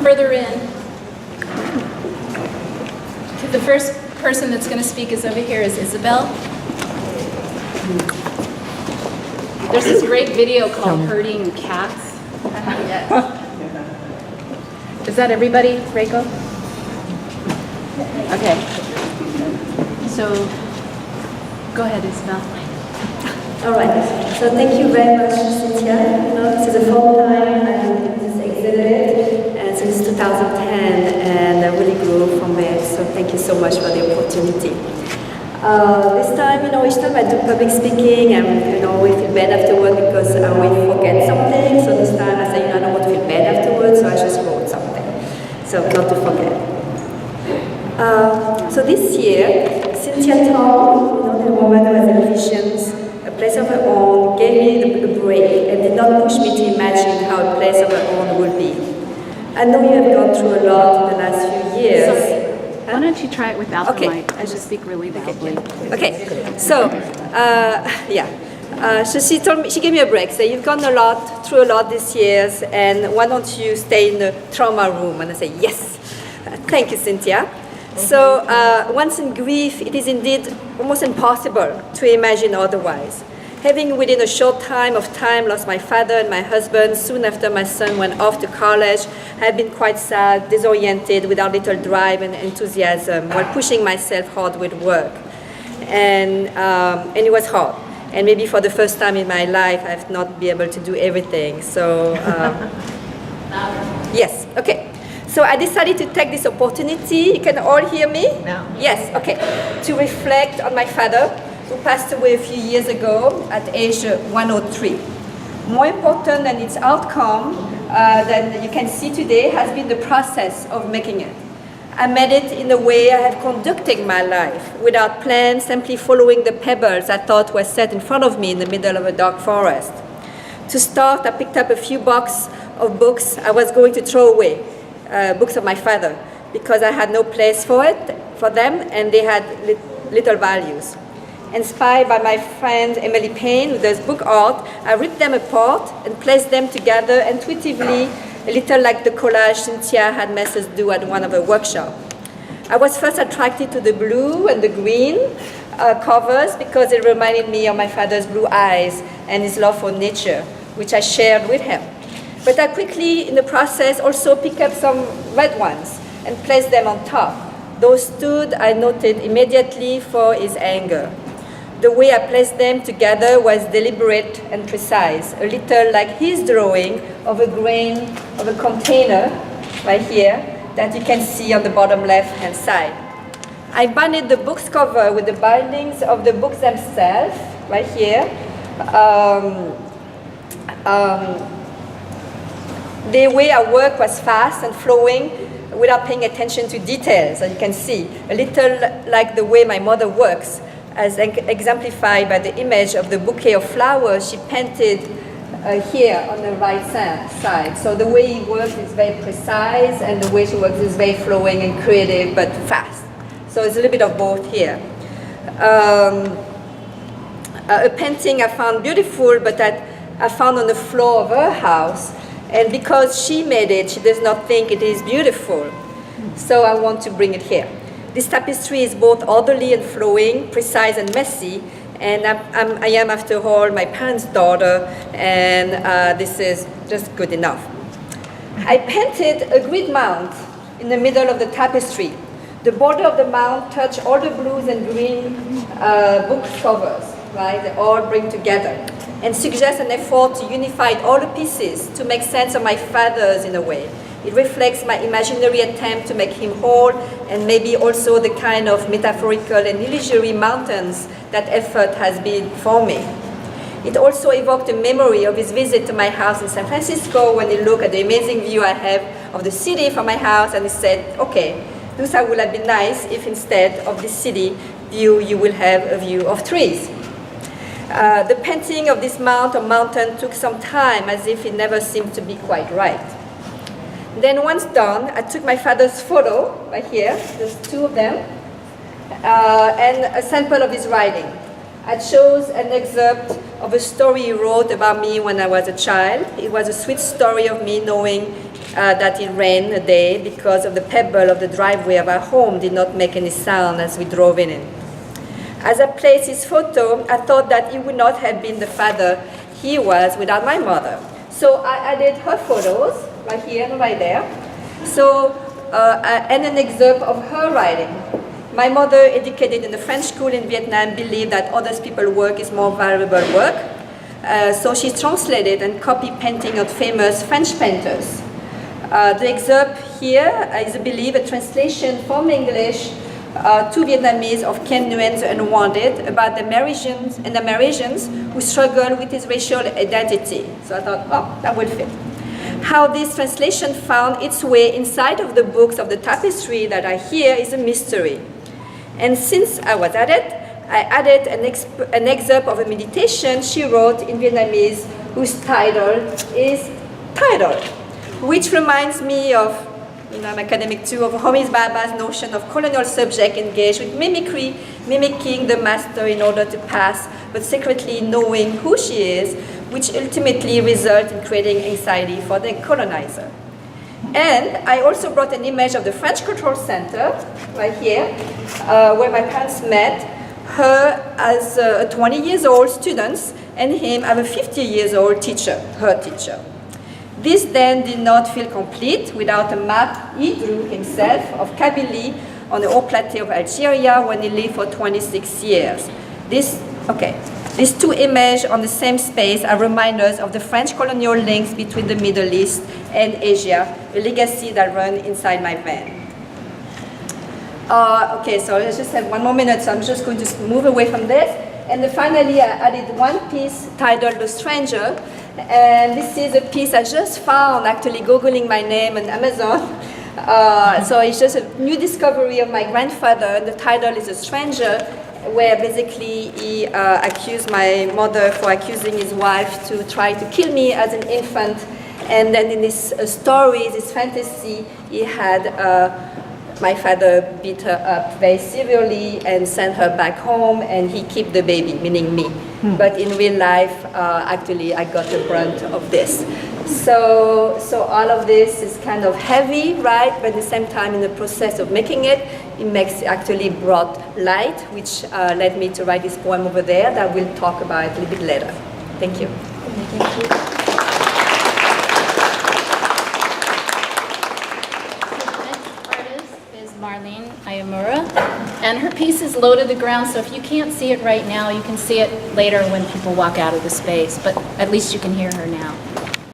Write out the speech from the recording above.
further in. The first person that's going to speak is over here is Isabelle. There's this great video called Herding Cats. Yes. Is that everybody, Reiko? Okay. So, go ahead, Isabelle. All right. So thank you very much, Cynthia. This is a full time and this exhibit, and since 2010, and I really grew from it. So thank you so much for the opportunity. This time, each time I do public speaking, and we feel bad afterward because we forget something. So this time I say, I don't want to feel bad afterwards, so I just wrote something, so not to forget. So this year, Cynthia told the woman who has visions, a place of her own, gave me a break and did not push me to imagine how a place of her own would be. I know you have gone through a lot in the last few years. Sorry. Why don't you try it without the mic? I just speak really loudly. Okay, so so she gave me a break. So you've gone through a lot this year, and why don't you stay in the trauma room? And I say yes. Thank you, Cynthia. So once in grief, it is indeed almost impossible to imagine otherwise. Having within a short time lost my father and my husband soon after my son went off to college, I have been quite sad, disoriented, without little drive and enthusiasm, while pushing myself hard with work. And it was hard. And maybe for the first time in my life, I have not been able to do everything. So, yes, okay. So I decided to take this opportunity. You can all hear me? No. Yes, okay. To reflect on my father, who passed away a few years ago at age 103. More important than its outcome, than you can see today, has been the process of making it. I made it in the way I have conducted my life, without plans, simply following the pebbles I thought were set in front of me in the middle of a dark forest. To start, I picked up a few boxes of books I was going to throw away, books of my father, because I had no place for them, and they had little values. Inspired by my friend Emily Payne, who does book art, I ripped them apart and placed them together intuitively, a little like the collage Cynthia had made us do at one of her workshops. I was first attracted to the blue and the green covers because it reminded me of my father's blue eyes and his love for nature, which I shared with him. But I quickly, in the process, also picked up some red ones and placed them on top. Those stood, I noted immediately, for his anger. The way I placed them together was deliberate and precise, a little like his drawing of a grain of a container, right here, that you can see on the bottom left-hand side. I binded the book's cover with the bindings of the books themselves, right here. The way I worked was fast and flowing without paying attention to details, as you can see, a little like the way my mother works, as exemplified by the image of the bouquet of flowers she painted here on the right side. So the way he works is very precise, and the way she works is very flowing and creative, but fast. So it's a little bit of both here. A painting I found beautiful, but that I found on the floor of her house, and because she made it, she does not think it is beautiful. So I want to bring it here. This tapestry is both orderly and flowing, precise and messy, and I am, after all, my parents' daughter, and this is just good enough. I painted a grid mount in the middle of the tapestry. The border of the mount touched all the blues and green book covers, right? They all bring together, and suggest an effort to unify all the pieces to make sense of my father's in a way. It reflects my imaginary attempt to make him whole, and maybe also the kind of metaphorical and illusory mountains that effort has been for me. It also evoked a memory of his visit to my house in San Francisco, when he looked at the amazing view I have of the city from my house, and he said, okay, this would have been nice if instead of this city view, you will have a view of trees. The painting of this mountain took some time, as if it never seemed to be quite right. Then once done, I took my father's photo, right here, there's two of them, and a sample of his writing. I chose an excerpt of a story he wrote about me when I was a child. It was a sweet story of me knowing that it rained a day because of the pebble of the driveway of our home did not make any sound as we drove in it. As I placed his photo, I thought that he would not have been the father he was without my mother. So I added her photos, right here and right there. So, and an excerpt of her writing. My mother, educated in the French school in Vietnam, believed that other people's work is more valuable work. So she translated and copied painting of famous French painters. The excerpt here is, I believe, a translation from English to Vietnamese of Ken Nguyen's Unwanted about the Americans who struggle with his racial identity. So I thought, oh, that will fit. How this translation found its way inside of the books of the tapestry that are here is a mystery. And since I was at it, I added an excerpt of a meditation she wrote in Vietnamese whose title is Titled, which reminds me of, I'm academic too, of Homi Bhabha's notion of colonial subject engaged with mimicry, mimicking the master in order to pass, but secretly knowing who she is, which ultimately results in creating anxiety for the colonizer. And I also brought an image of the French Cultural Center, right here, where my parents met, her as a 20 years old student, and him as a 50 years old teacher, her teacher. This then did not feel complete without a map he drew himself of Kabylie on the Haut Plateau of Algeria when he lived for 26 years. These two images on the same space are reminders of the French colonial links between the Middle East and Asia, a legacy that runs inside my van. So I just have one more minute, so I'm just going to move away from this. And then finally, I added one piece titled The Stranger. And this is a piece I just found, actually Googling my name on Amazon. So it's just a new discovery of my grandfather. The title is A Stranger, where basically he accused my mother for accusing his wife to try to kill me as an infant. And then in this story, this fantasy, he had my father beat her up very severely and sent her back home, and he kept the baby, meaning me. But in real life, actually, I got the brunt of this. So all of this is kind of heavy, right? But at the same time, in the process of making it, actually brought light, which led me to write this poem over there that we'll talk about a little bit later. Thank you. Thank you. And her piece is low to the ground, so if you can't see it right now, you can see it later when people walk out of the space, but at least you can hear her now.